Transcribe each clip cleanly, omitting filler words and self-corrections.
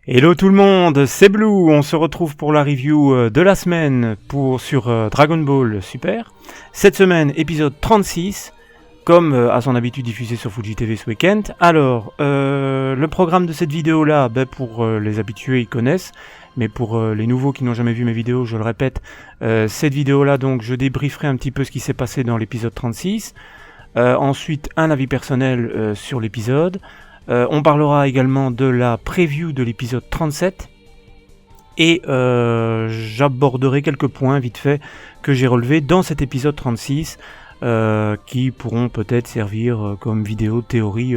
Hello tout le monde, c'est Blue, on se retrouve pour la review de la semaine sur Dragon Ball Super. Cette semaine, épisode 36, comme à son habitude diffusé sur Fuji TV ce week-end. Alors, le programme de cette vidéo-là, pour les habitués, ils connaissent, mais pour les nouveaux qui n'ont jamais vu mes vidéos, je le répète, cette vidéo-là, donc, je débrieferai un petit peu ce qui s'est passé dans l'épisode 36. Ensuite, un avis personnel sur l'épisode. On parlera également de la preview de l'épisode 37 et j'aborderai quelques points vite fait que j'ai relevés dans cet épisode 36 qui pourront peut-être servir comme vidéo de théorie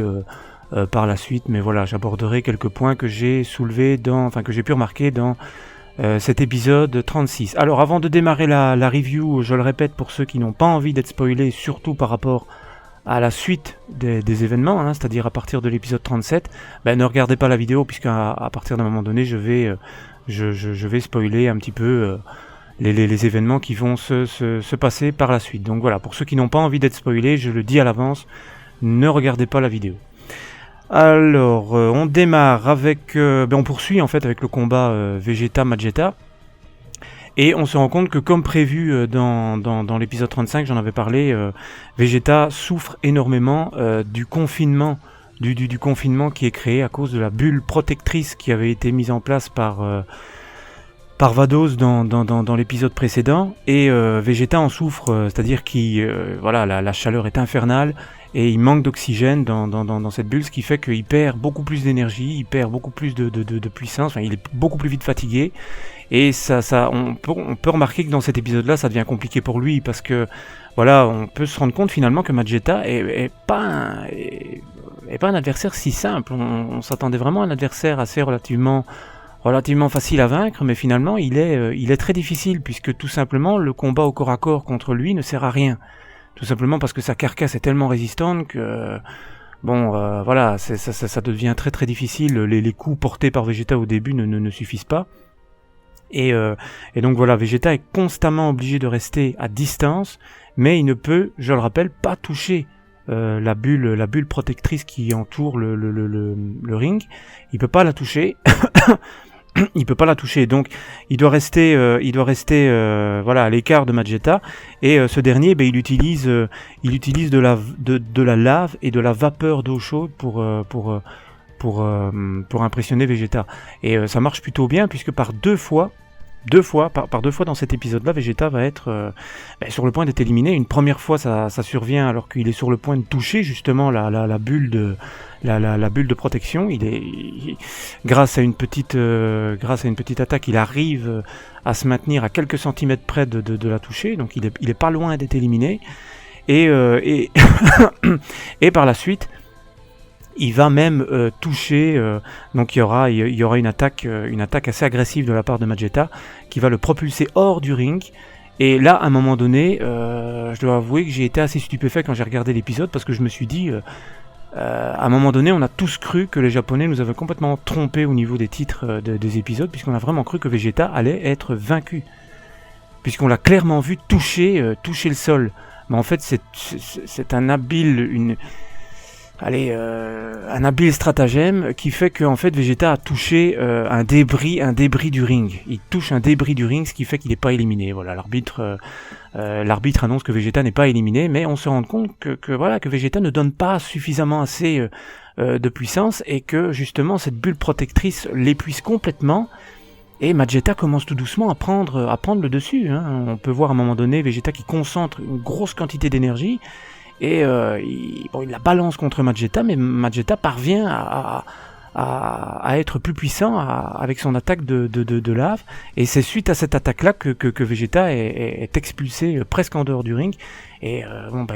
par la suite, mais voilà, j'aborderai quelques points que j'ai soulevés que j'ai pu remarquer dans cet épisode 36. Alors avant de démarrer la review, je le répète pour ceux qui n'ont pas envie d'être spoilés, surtout par rapport à la suite des événements, c'est-à-dire à partir de l'épisode 37, ne regardez pas la vidéo puisqu'à partir d'un moment donné, je vais spoiler un petit peu les événements qui vont se passer par la suite. Donc voilà, pour ceux qui n'ont pas envie d'être spoilés, je le dis à l'avance, ne regardez pas la vidéo. Alors, on démarre avec, on poursuit en fait avec le combat Vegeta-Magetta. Et on se rend compte que comme prévu dans l'épisode 35, j'en avais parlé, Vegeta souffre énormément du confinement qui est créé à cause de la bulle protectrice qui avait été mise en place par Vados dans l'épisode précédent. Et Vegeta en souffre, c'est-à-dire la chaleur est infernale et il manque d'oxygène dans cette bulle, ce qui fait qu'il perd beaucoup plus d'énergie, il perd beaucoup plus de puissance, il est beaucoup plus vite fatigué. Et on peut remarquer que dans cet épisode-là, ça devient compliqué pour lui parce que on peut se rendre compte finalement que Magetta est pas un adversaire si simple. On s'attendait vraiment à un adversaire assez relativement facile à vaincre, mais finalement il est très difficile puisque tout simplement le combat au corps à corps contre lui ne sert à rien. Tout simplement parce que sa carcasse est tellement résistante que ça devient très très difficile. Les coups portés par Vegeta au début ne suffisent pas. Et donc voilà, Vegeta est constamment obligé de rester à distance, mais il ne peut, je le rappelle, pas toucher la bulle protectrice qui entoure le ring. Il peut pas la toucher. Il peut pas la toucher, donc il doit rester à l'écart de Magetta. Et ce dernier, il utilise de la lave et de la vapeur d'eau chaude pour impressionner Vegeta. Et ça marche plutôt bien puisque par deux fois dans cet épisode-là, Vegeta va être sur le point d'être éliminé. Une première fois, ça survient alors qu'il est sur le point de toucher justement la bulle de protection. Grâce à une petite attaque, il arrive à se maintenir à quelques centimètres près de la toucher. Donc il est pas loin d'être éliminé. Et par la suite, il va même toucher, donc il y aura une attaque assez agressive de la part de Magetta qui va le propulser hors du ring. Et là, à un moment donné, je dois avouer que j'ai été assez stupéfait quand j'ai regardé l'épisode parce que je me suis dit, à un moment donné, on a tous cru que les Japonais nous avaient complètement trompés au niveau des titres des épisodes, puisqu'on a vraiment cru que Vegeta allait être vaincu, puisqu'on l'a clairement vu toucher le sol. Mais en fait, c'est un habile stratagème qui fait que en fait Vegeta a touché un débris du ring. Il touche un débris du ring, ce qui fait qu'il n'est pas éliminé. Voilà, l'arbitre annonce que Vegeta n'est pas éliminé, mais on se rend compte que Vegeta ne donne pas suffisamment assez de puissance et que justement cette bulle protectrice l'épuise complètement. Et Magetta commence tout doucement à prendre le dessus. On peut voir à un moment donné Vegeta qui concentre une grosse quantité d'énergie. Et il la balance contre Magetta, mais Magetta parvient à être plus puissant avec son attaque de lave. Et c'est suite à cette attaque-là que Vegeta est expulsé presque en dehors du ring. Et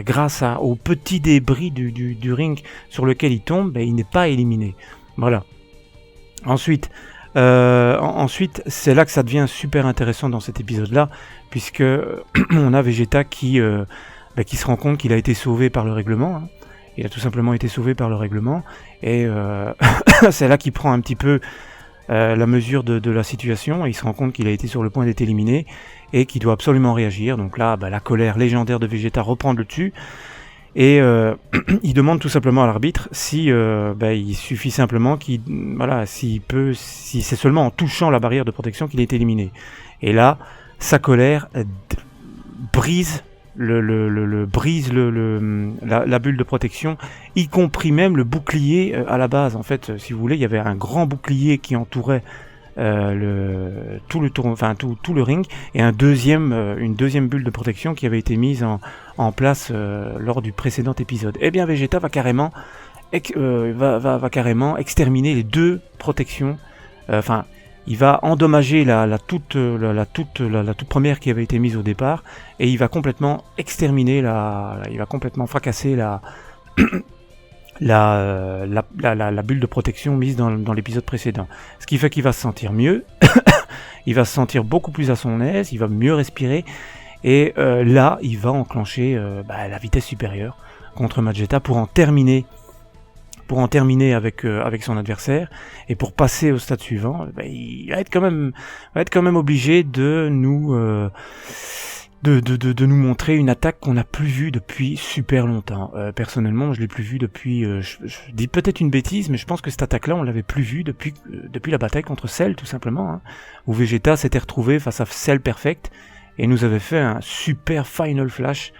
grâce au petit débris du ring sur lequel il tombe, il n'est pas éliminé. Voilà. Ensuite, c'est là que ça devient super intéressant dans cet épisode-là, puisque on a Vegeta qui se rend compte qu'il a été sauvé par le règlement. Il a tout simplement été sauvé par le règlement. Et c'est là qu'il prend un petit peu la mesure de la situation. Et il se rend compte qu'il a été sur le point d'être éliminé et qu'il doit absolument réagir. Donc là, la colère légendaire de Vegeta reprend le dessus. Et il demande tout simplement à l'arbitre si il suffit simplement si c'est seulement en touchant la barrière de protection qu'il est éliminé. Et là, sa colère brise la bulle de protection, y compris même le bouclier à la base. En fait, si vous voulez, il y avait un grand bouclier qui entourait tout le ring, et une deuxième bulle de protection qui avait été mise en place lors du précédent épisode. Eh bien, Vegeta va carrément exterminer les deux protections. Il va endommager la toute première qui avait été mise au départ, et il va complètement exterminer il va complètement fracasser la bulle de protection mise dans l'épisode précédent. Ce qui fait qu'il va se sentir mieux, il va se sentir beaucoup plus à son aise, il va mieux respirer, et là, il va enclencher la vitesse supérieure contre Magetta pour en terminer avec son adversaire, et pour passer au stade suivant, il va être quand même obligé de nous montrer une attaque qu'on n'a plus vue depuis super longtemps. Personnellement, je l'ai plus vue depuis, je dis peut-être une bêtise, mais je pense que cette attaque-là, on l'avait plus vue depuis la bataille contre Cell, tout simplement, où Vegeta s'était retrouvé face à Cell Perfect et nous avait fait un super Final Flash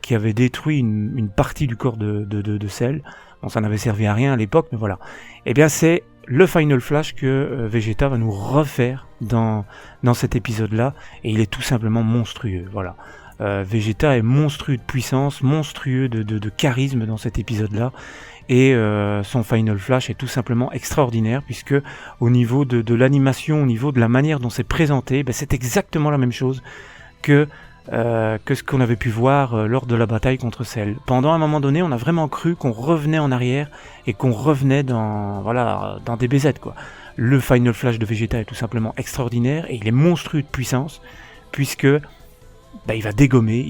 qui avait détruit une partie du corps de Cell. Bon, ça n'avait servi à rien à l'époque, mais voilà. Eh bien, c'est le Final Flash que Vegeta va nous refaire dans cet épisode-là, et il est tout simplement monstrueux. Voilà. Vegeta est monstrueux de puissance, monstrueux de charisme dans cet épisode-là, et son Final Flash est tout simplement extraordinaire, puisque au niveau de l'animation, au niveau de la manière dont c'est présenté, c'est exactement la même chose que ce qu'on avait pu voir lors de la bataille contre Cell. Pendant un moment donné, on a vraiment cru qu'on revenait en arrière et qu'on revenait dans des BZ, quoi. Le Final Flash de Vegeta est tout simplement extraordinaire, et il est monstrueux de puissance, puisque il va dégommer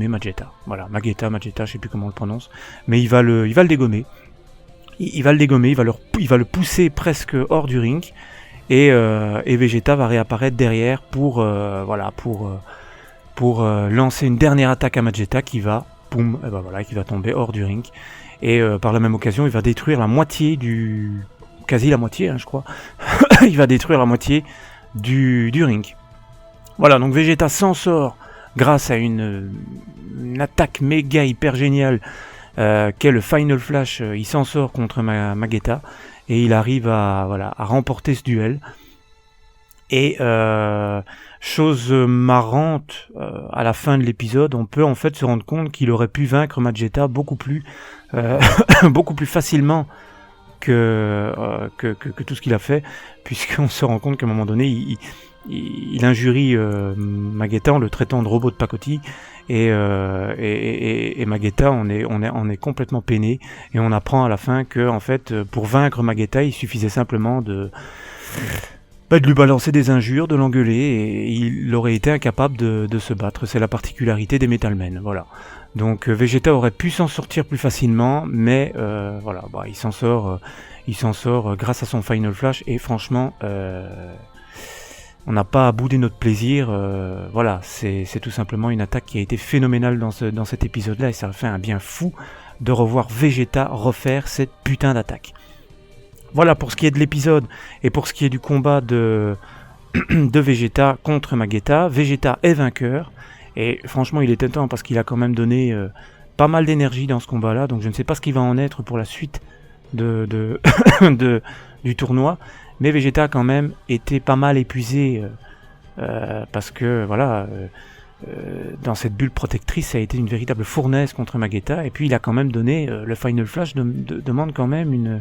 Magetta. Voilà, Magetta, je sais plus comment on le prononce, mais il va le dégommer. Il va le pousser presque hors du ring, et Vegeta va réapparaître derrière pour lancer une dernière attaque à Magetta qui va tomber hors du ring, et par la même occasion il va détruire quasi la moitié, je crois. Il va détruire la moitié du ring. Voilà, donc Vegeta s'en sort grâce à une attaque méga hyper géniale qu'est le Final Flash. Il s'en sort contre Magetta, et il arrive à remporter ce duel. Et chose marrante, à la fin de l'épisode, on peut en fait se rendre compte qu'il aurait pu vaincre Magetta beaucoup plus facilement que tout ce qu'il a fait, puisqu'on se rend compte qu'à un moment donné, il injurie Magetta en le traitant de robot de pacotille, et Magetta on est complètement peiné, et on apprend à la fin que en fait, pour vaincre Magetta, il suffisait simplement de lui balancer des injures, de l'engueuler, et il aurait été incapable de se battre. C'est la particularité des Metal Men, voilà. Donc Vegeta aurait pu s'en sortir plus facilement, mais il s'en sort grâce à son Final Flash, et franchement, on n'a pas à bouder notre plaisir. Voilà, c'est tout simplement une attaque qui a été phénoménale dans cet épisode-là, et ça fait un bien fou de revoir Vegeta refaire cette putain d'attaque. Voilà pour ce qui est de l'épisode, et pour ce qui est du combat de Vegeta contre Magetta. Vegeta est vainqueur, et franchement il était temps, parce qu'il a quand même donné pas mal d'énergie dans ce combat-là, donc je ne sais pas ce qu'il va en être pour la suite du tournoi, mais Vegeta a quand même été pas mal épuisé, parce que dans cette bulle protectrice, ça a été une véritable fournaise contre Magetta, et puis il a quand même donné, le Final Flash demande quand même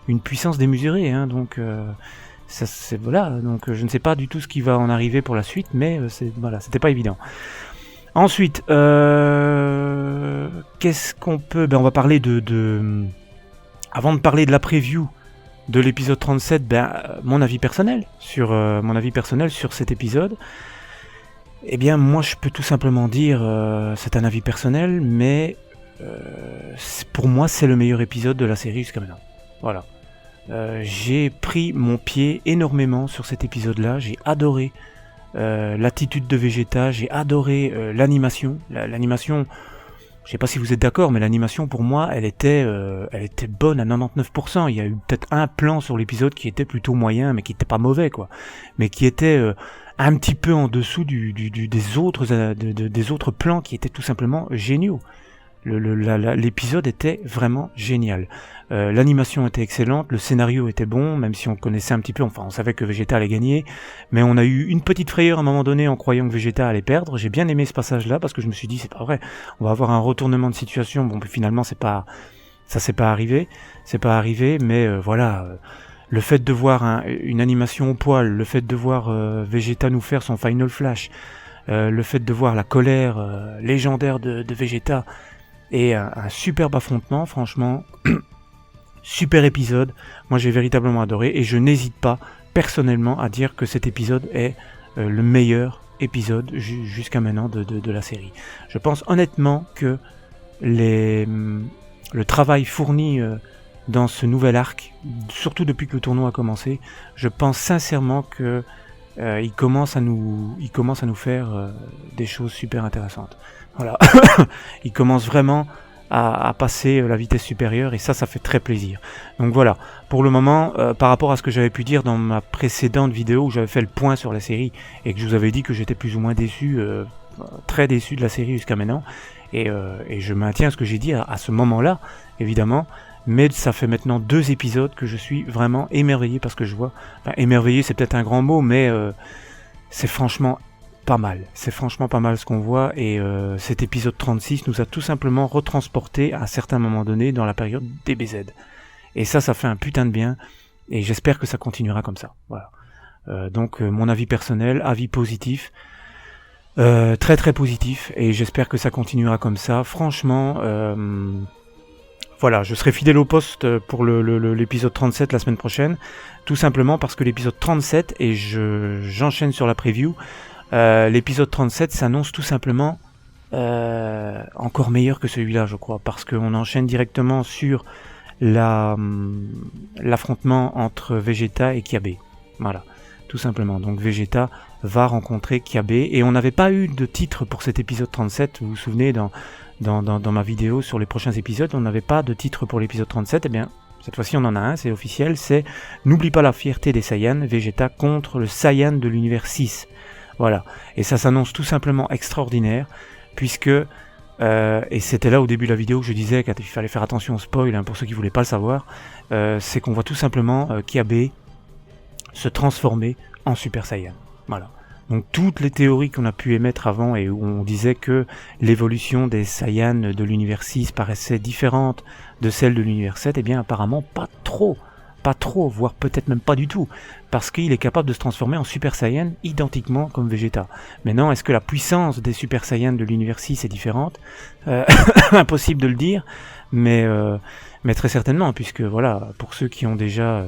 une puissance démesurée, donc donc je ne sais pas du tout ce qui va en arriver pour la suite, mais c'était pas évident. Ensuite, qu'est-ce qu'on peut... on va parler avant de parler de la preview de l'épisode 37, mon avis personnel sur cet épisode. Eh bien, moi, je peux tout simplement dire, c'est un avis personnel, mais pour moi, c'est le meilleur épisode de la série jusqu'à maintenant. Voilà. J'ai pris mon pied énormément sur cet épisode-là. J'ai adoré l'attitude de Vegeta, j'ai adoré l'animation. L'animation, je sais pas si vous êtes d'accord, mais l'animation pour moi, elle était bonne à 99%. Il y a eu peut-être un plan sur l'épisode qui était plutôt moyen, mais qui était pas mauvais, quoi. Mais qui était un petit peu en dessous des autres plans qui étaient tout simplement géniaux. L'épisode était vraiment génial. L'animation était excellente, le scénario était bon, même si on connaissait un petit peu, enfin on savait que Vegeta allait gagner, mais on a eu une petite frayeur à un moment donné en croyant que Vegeta allait perdre. J'ai bien aimé ce passage-là parce que je me suis dit c'est pas vrai, on va avoir un retournement de situation. Bon, puis finalement ça s'est pas arrivé, mais voilà. Le fait de voir une animation au poil, le fait de voir Vegeta nous faire son Final Flash, le fait de voir la colère légendaire de Vegeta, et un superbe affrontement, franchement, super épisode. Moi j'ai véritablement adoré et je n'hésite pas personnellement à dire que cet épisode est le meilleur épisode jusqu'à maintenant de la série. Je pense honnêtement que le travail fourni dans ce nouvel arc, surtout depuis que le tournoi a commencé, je pense sincèrement que il commence à nous faire des choses super intéressantes. Voilà, il commence vraiment à passer la vitesse supérieure et ça fait très plaisir. Donc voilà, pour le moment, par rapport à ce que j'avais pu dire dans ma précédente vidéo où j'avais fait le point sur la série et que je vous avais dit que j'étais plus ou moins déçu, très déçu de la série jusqu'à maintenant, et je maintiens ce que j'ai dit à ce moment-là, évidemment. Mais ça fait maintenant 2 épisodes que je suis vraiment émerveillé parce que je vois... Enfin, émerveillé, c'est peut-être un grand mot, mais c'est franchement pas mal. C'est franchement pas mal ce qu'on voit. Et cet épisode 36 nous a tout simplement retransporté à un certain moment donné dans la période DBZ. Et ça fait un putain de bien. Et j'espère que ça continuera comme ça. Voilà. Donc mon avis personnel, avis positif. Très très positif. Et j'espère que ça continuera comme ça. Franchement... Voilà, je serai fidèle au poste pour l'épisode 37 la semaine prochaine, tout simplement parce que l'épisode 37, et j'enchaîne sur la preview, l'épisode 37 s'annonce tout simplement encore meilleur que celui-là, je crois, parce qu'on enchaîne directement sur l'affrontement entre Vegeta et Kiabe. Voilà, tout simplement. Donc Vegeta va rencontrer Kiabe, et on n'avait pas eu de titre pour cet épisode 37, vous vous souvenez, dans ma vidéo sur les prochains épisodes, on n'avait pas de titre pour l'épisode 37, et bien cette fois-ci on en a un, c'est officiel, c'est « N'oublie pas la fierté des Saiyans, Vegeta contre le Saiyan de l'univers 6 ». Voilà, et ça s'annonce tout simplement extraordinaire, puisque, et c'était là au début de la vidéo que je disais qu'il fallait faire attention au spoil, hein, pour ceux qui ne voulaient pas le savoir, c'est qu'on voit tout simplement Kiabe se transformer en Super Saiyan. Voilà. Donc toutes les théories qu'on a pu émettre avant et où on disait que l'évolution des Saiyans de l'univers 6 paraissait différente de celle de l'univers 7, eh bien apparemment pas trop, voire peut-être même pas du tout, parce qu'il est capable de se transformer en Super Saiyan identiquement comme Vegeta. Maintenant, est-ce que la puissance des Super Saiyans de l'univers 6 est différente? Impossible de le dire, mais très certainement, puisque voilà, pour ceux qui ont déjà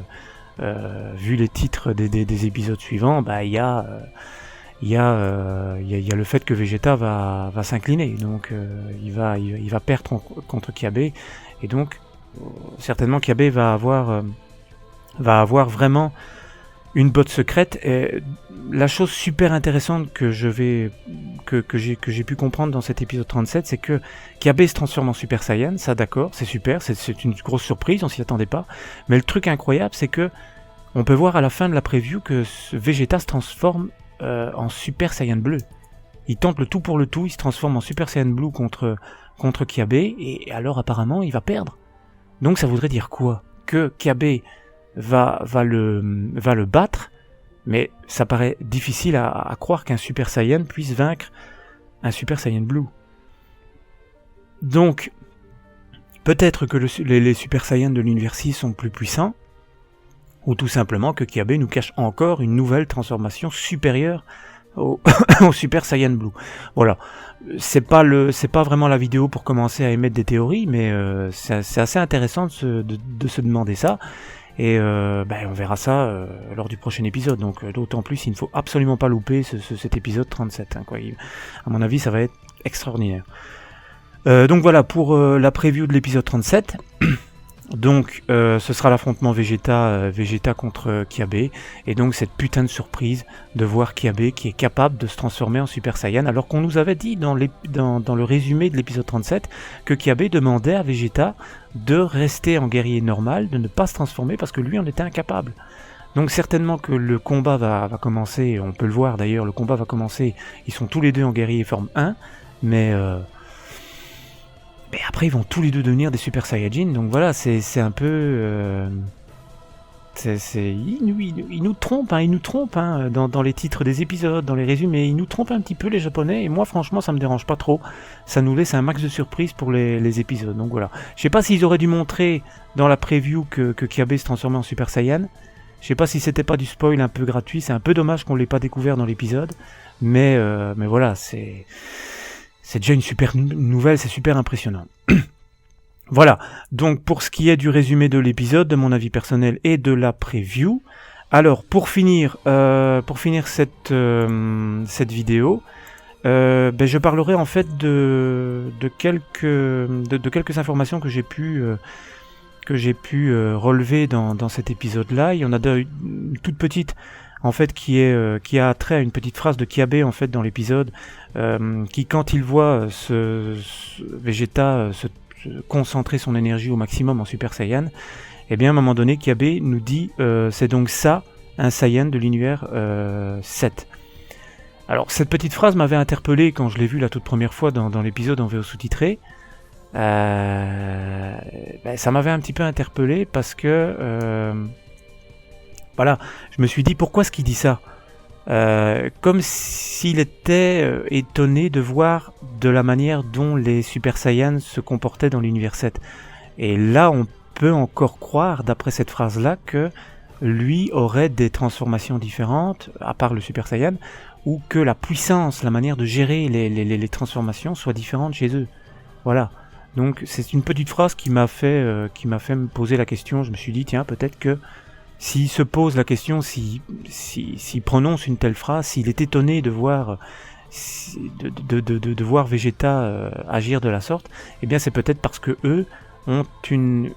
vu les titres des épisodes suivants, bah il y a le fait que Vegeta va s'incliner, donc il va perdre contre Kiabe, et donc certainement Kiabe va avoir vraiment une botte secrète. Et la chose super intéressante que j'ai pu comprendre dans cet épisode 37, c'est que Kiabe se transforme en Super Saiyan, ça d'accord, c'est super, c'est une grosse surprise, on s'y attendait pas, mais le truc incroyable, c'est que on peut voir à la fin de la preview que Vegeta se transforme en Super Saiyan bleu. Il tente le tout pour le tout, il se transforme en Super Saiyan bleu contre Kiabe, et alors apparemment il va perdre. Donc ça voudrait dire quoi? Que Kiabe va le battre, mais ça paraît difficile à croire qu'un Super Saiyan puisse vaincre un Super Saiyan bleu. Donc peut-être que les Super Saiyans de l'univers 6 sont plus puissants, ou tout simplement que Kiabe nous cache encore une nouvelle transformation supérieure au Super Saiyan Blue. Voilà, c'est pas vraiment la vidéo pour commencer à émettre des théories, mais c'est assez intéressant de se demander ça, et on verra ça lors du prochain épisode, donc d'autant plus il ne faut absolument pas louper cet épisode 37, hein, quoi. À mon avis ça va être extraordinaire. Donc voilà pour la preview de l'épisode 37. Donc ce sera l'affrontement Vegeta contre Kiabe, et donc cette putain de surprise de voir Kiabe qui est capable de se transformer en Super Saiyan, alors qu'on nous avait dit dans le résumé de l'épisode 37 que Kiabe demandait à Vegeta de rester en guerrier normal, de ne pas se transformer parce que lui en était incapable. Donc certainement que le combat va commencer, on peut le voir d'ailleurs, le combat va commencer, ils sont tous les deux en guerrier forme 1, mais après ils vont tous les deux devenir des Super Saiyajin, donc voilà, c'est un peu... ils nous trompent, dans les titres des épisodes, dans les résumés, ils nous trompent un petit peu les Japonais, et moi franchement ça me dérange pas trop, ça nous laisse un max de surprises pour les épisodes, donc voilà. Je sais pas s'ils auraient dû montrer dans la preview que Kiabe se transformait en Super Saiyan, je sais pas si c'était pas du spoil un peu gratuit, c'est un peu dommage qu'on l'ait pas découvert dans l'épisode, mais voilà, c'est déjà une super nouvelle, c'est super impressionnant. Voilà, donc pour ce qui est du résumé de l'épisode, de mon avis personnel et de la preview, alors pour finir cette vidéo, je parlerai en fait de quelques informations que j'ai pu relever dans cet épisode-là. Il y en a une toute petite en fait qui a trait à une petite phrase de Kiabe en fait dans l'épisode, qui quand il voit ce Vegeta se concentrer son énergie au maximum en Super Saiyan, et bien à un moment donné Kiabe nous dit c'est donc ça un Saiyan de l'univers 7. Alors cette petite phrase m'avait interpellé quand je l'ai vue la toute première fois dans l'épisode en VO sous-titré. Ça m'avait un petit peu interpellé parce que voilà, je me suis dit pourquoi est-ce qu'il dit ça, comme s'il était étonné de voir de la manière dont les Super Saiyans se comportaient dans l'univers 7. Et là on peut encore croire d'après cette phrase là que lui aurait des transformations différentes à part le Super Saiyan, ou que la puissance, la manière de gérer les transformations soit différente chez eux. Voilà. Donc c'est une petite phrase qui m'a fait me poser la question. Je me suis dit tiens, peut-être que s'il se pose la question, s'il prononce une telle phrase, s'il est étonné de voir de voir Vegeta agir de la sorte, eh bien c'est peut-être parce que eux ont ils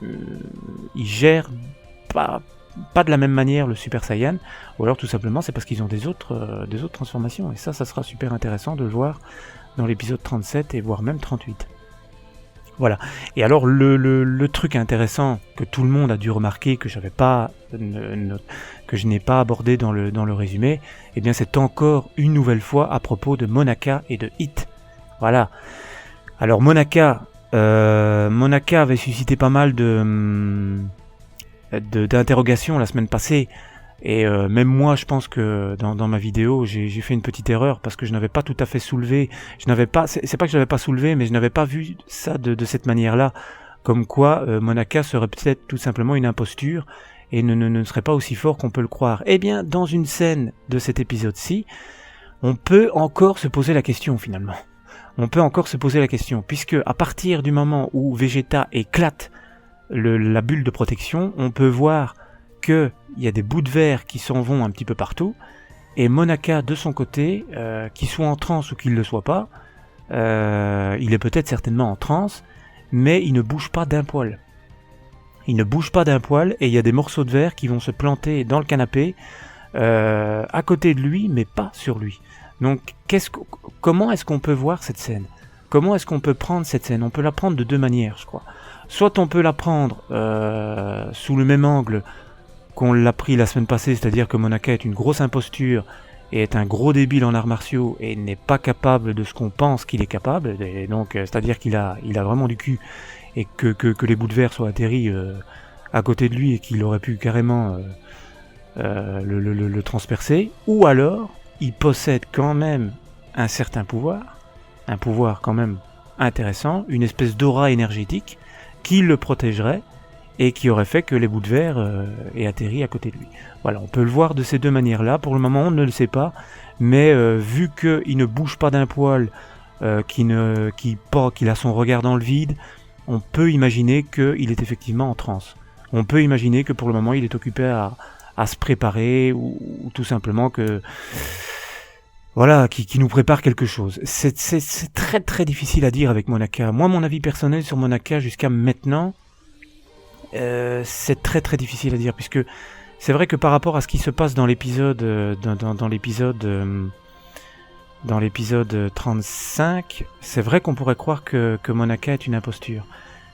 gèrent pas de la même manière le Super Saiyan, ou alors tout simplement c'est parce qu'ils ont des autres transformations, et ça sera super intéressant de le voir dans l'épisode 37 et voire même 38. Voilà. Et alors le truc intéressant que tout le monde a dû remarquer, que je n'ai pas abordé dans le résumé, eh bien c'est encore une nouvelle fois à propos de Monaka et de Hit. Voilà. Alors Monaka avait suscité pas mal d'interrogations la semaine passée. Et même moi, je pense que dans ma vidéo, j'ai fait une petite erreur parce que je n'avais pas tout à fait soulevé. C'est pas que je n'avais pas soulevé, mais je n'avais pas vu ça de cette manière-là. Comme quoi, Monaka serait peut-être tout simplement une imposture et ne serait pas aussi fort qu'on peut le croire. Eh bien, dans une scène de cet épisode-ci, on peut encore se poser la question finalement. On peut encore se poser la question, puisque à partir du moment où Vegeta éclate la bulle de protection, on peut voir qu'il y a des bouts de verre qui s'en vont un petit peu partout, et Monaka de son côté, qu'il soit en transe ou qu'il ne le soit pas, il est peut-être certainement en transe, mais il ne bouge pas d'un poil. Il ne bouge pas d'un poil, et il y a des morceaux de verre qui vont se planter dans le canapé, à côté de lui, mais pas sur lui. Donc comment est-ce qu'on peut voir cette scène ? Comment est-ce qu'on peut prendre cette scène ? On peut la prendre de deux manières, je crois. Soit on peut la prendre sous le même angle qu'on l'a pris la semaine passée, c'est-à-dire que Monaka est une grosse imposture et est un gros débile en arts martiaux et n'est pas capable de ce qu'on pense qu'il est capable, et donc c'est-à-dire qu'il a vraiment du cul, et que les bouts de verre soient atterris à côté de lui et qu'il aurait pu carrément le transpercer, ou alors il possède quand même un certain pouvoir, un pouvoir quand même intéressant, une espèce d'aura énergétique qui le protégerait et qui aurait fait que les bouts de verre aient atterri à côté de lui. Voilà, on peut le voir de ces deux manières-là. Pour le moment, on ne le sait pas, mais vu qu'il ne bouge pas d'un poil, qu'il a son regard dans le vide, on peut imaginer qu'il est effectivement en transe. On peut imaginer que pour le moment, il est occupé à se préparer, ou tout simplement que... Voilà, qui nous prépare quelque chose. C'est très très difficile à dire avec Monaka. Moi, mon avis personnel sur Monaka jusqu'à maintenant, c'est très très difficile à dire, puisque c'est vrai que par rapport à ce qui se passe dans l'épisode dans l'épisode 35, c'est vrai qu'on pourrait croire que Monaka est une imposture.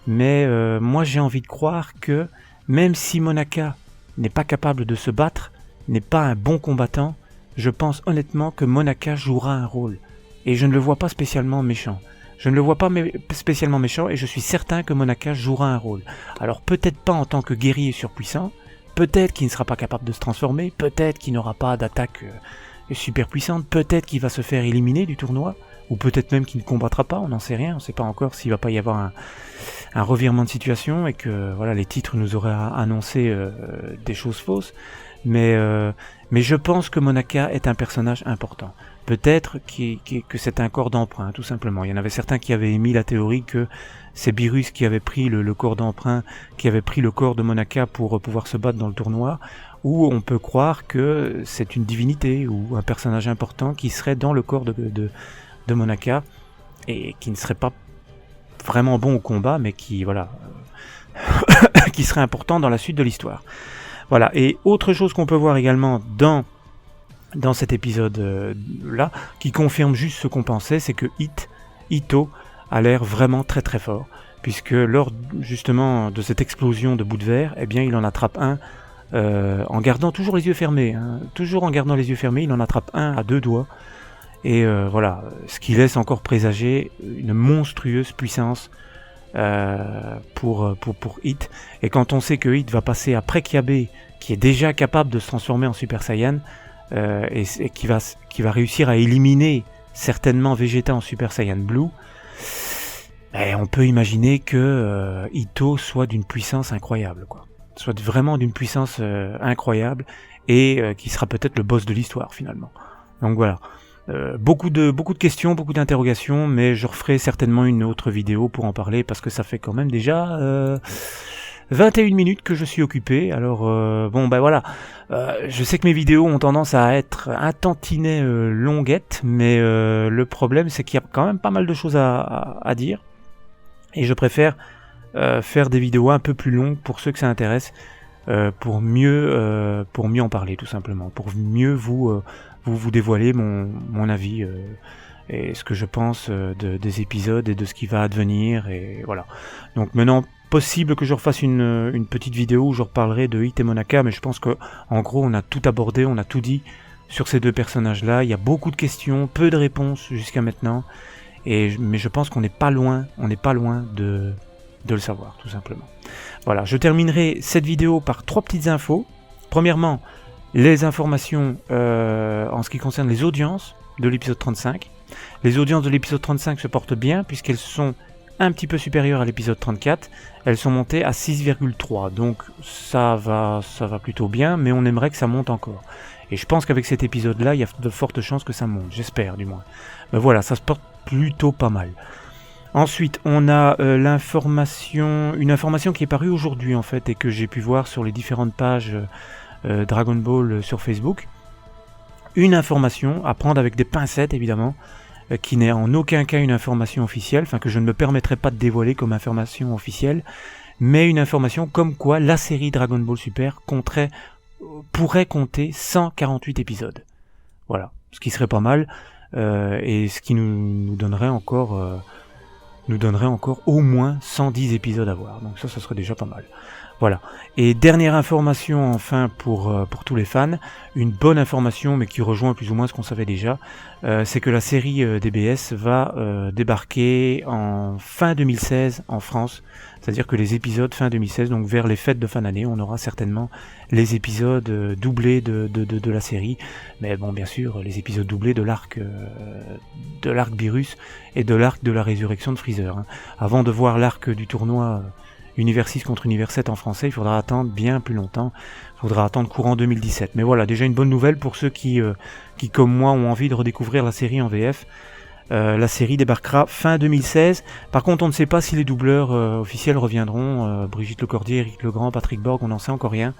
Mais moi j'ai envie de croire que même si Monaka n'est pas capable de se battre, n'est pas un bon combattant, je pense honnêtement que Monaka jouera un rôle. Et je ne le vois pas spécialement méchant. Je ne le vois pas spécialement méchant et je suis certain que Monaka jouera un rôle. Alors peut-être pas en tant que guerrier surpuissant, peut-être qu'il ne sera pas capable de se transformer, peut-être qu'il n'aura pas d'attaque super puissante, peut-être qu'il va se faire éliminer du tournoi, ou peut-être même qu'il ne combattra pas, on n'en sait rien, on ne sait pas encore s'il va pas y avoir un revirement de situation et que voilà, les titres nous auraient annoncé des choses fausses. Mais je pense que Monaka est un personnage important. Peut-être que c'est un corps d'emprunt, tout simplement. Il y en avait certains qui avaient émis la théorie que c'est Beerus qui avait pris le corps d'emprunt, qui avait pris le corps de Monaka pour pouvoir se battre dans le tournoi, ou on peut croire que c'est une divinité ou un personnage important qui serait dans le corps de Monaka et qui ne serait pas vraiment bon au combat, mais qui voilà, qui serait important dans la suite de l'histoire. Voilà. Et autre chose qu'on peut voir également dans cet épisode-là, qui confirme juste ce qu'on pensait, c'est que Itto a l'air vraiment très très fort, puisque lors justement de cette explosion de bouts de verre, eh bien il en attrape un en gardant toujours les yeux fermés, hein. Toujours en gardant les yeux fermés, il en attrape un à 2 doigts, et voilà, ce qui laisse encore présager une monstrueuse puissance pour Hit. Et quand on sait que Hit va passer après Kiabe, qui est déjà capable de se transformer en Super Saiyan, et qui va réussir à éliminer certainement Vegeta en Super Saiyan Blue, on peut imaginer que Itto soit d'une puissance incroyable, quoi. Soit vraiment d'une puissance incroyable, et qui sera peut-être le boss de l'histoire finalement. Donc voilà. Beaucoup de questions, beaucoup d'interrogations, mais je referai certainement une autre vidéo pour en parler, parce que ça fait quand même déjà 21 minutes que je suis occupé. Alors bon ben voilà, je sais que mes vidéos ont tendance à être un tantinet longuettes, mais le problème c'est qu'il y a quand même pas mal de choses à dire, et je préfère faire des vidéos un peu plus longues pour ceux que ça intéresse, pour mieux en parler tout simplement, pour mieux vous dévoiler mon avis et ce que je pense des épisodes et de ce qui va advenir, et voilà. Donc maintenant, possible que je refasse une petite vidéo où je reparlerai de Hit et Monaka, mais je pense que en gros on a tout abordé, on a tout dit sur ces deux personnages là. Il y a beaucoup de questions, peu de réponses jusqu'à maintenant, mais je pense qu'on n'est pas loin de le savoir tout simplement. Voilà, je terminerai cette vidéo par 3 petites infos. Premièrement, les informations en ce qui concerne les audiences de l'épisode 35. Les audiences de l'épisode 35 se portent bien, puisqu'elles sont un petit peu supérieures à l'épisode 34. Elles sont montées à 6,3, donc ça va plutôt bien, mais on aimerait que ça monte encore. Et je pense qu'avec cet épisode-là, il y a de fortes chances que ça monte, j'espère du moins. Mais voilà, ça se porte plutôt pas mal. Ensuite, on a une information qui est parue aujourd'hui en fait, et que j'ai pu voir sur les différentes pages Dragon Ball sur Facebook. Une information à prendre avec des pincettes évidemment, qui n'est en aucun cas une information officielle, enfin que je ne me permettrai pas de dévoiler comme information officielle, mais une information comme quoi la série Dragon Ball Super pourrait compter 148 épisodes. Voilà, ce qui serait pas mal, et ce qui nous donnerait encore au moins 110 épisodes à voir. Donc ça serait déjà pas mal. Voilà. Et dernière information enfin pour tous les fans, une bonne information mais qui rejoint plus ou moins ce qu'on savait déjà, c'est que la série DBS va débarquer en fin 2016 en France. C'est-à-dire que les épisodes fin 2016, donc vers les fêtes de fin d'année, on aura certainement les épisodes doublés de la série. Mais bon, bien sûr, les épisodes doublés de l'arc Beerus et de l'arc de la résurrection de Freezer. Hein. Avant de voir l'arc du tournoi Univers 6 contre Univers 7 en français, il faudra attendre bien plus longtemps. Il faudra attendre courant 2017. Mais voilà, déjà une bonne nouvelle pour ceux qui comme moi, ont envie de redécouvrir la série en VF. La série débarquera fin 2016. Par contre, on ne sait pas si les doubleurs officiels reviendront. Brigitte Lecordier, Eric Legrand, Patrick Borg, on n'en sait encore rien.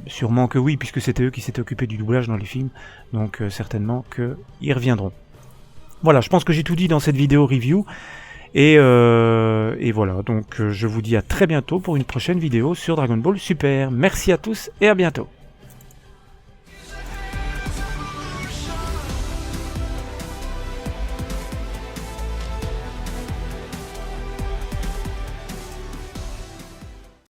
Sûrement que oui, puisque c'était eux qui s'étaient occupés du doublage dans les films. Donc certainement qu'ils reviendront. Voilà, je pense que j'ai tout dit dans cette vidéo review. Et voilà, donc je vous dis à très bientôt pour une prochaine vidéo sur Dragon Ball Super. Merci à tous et à bientôt.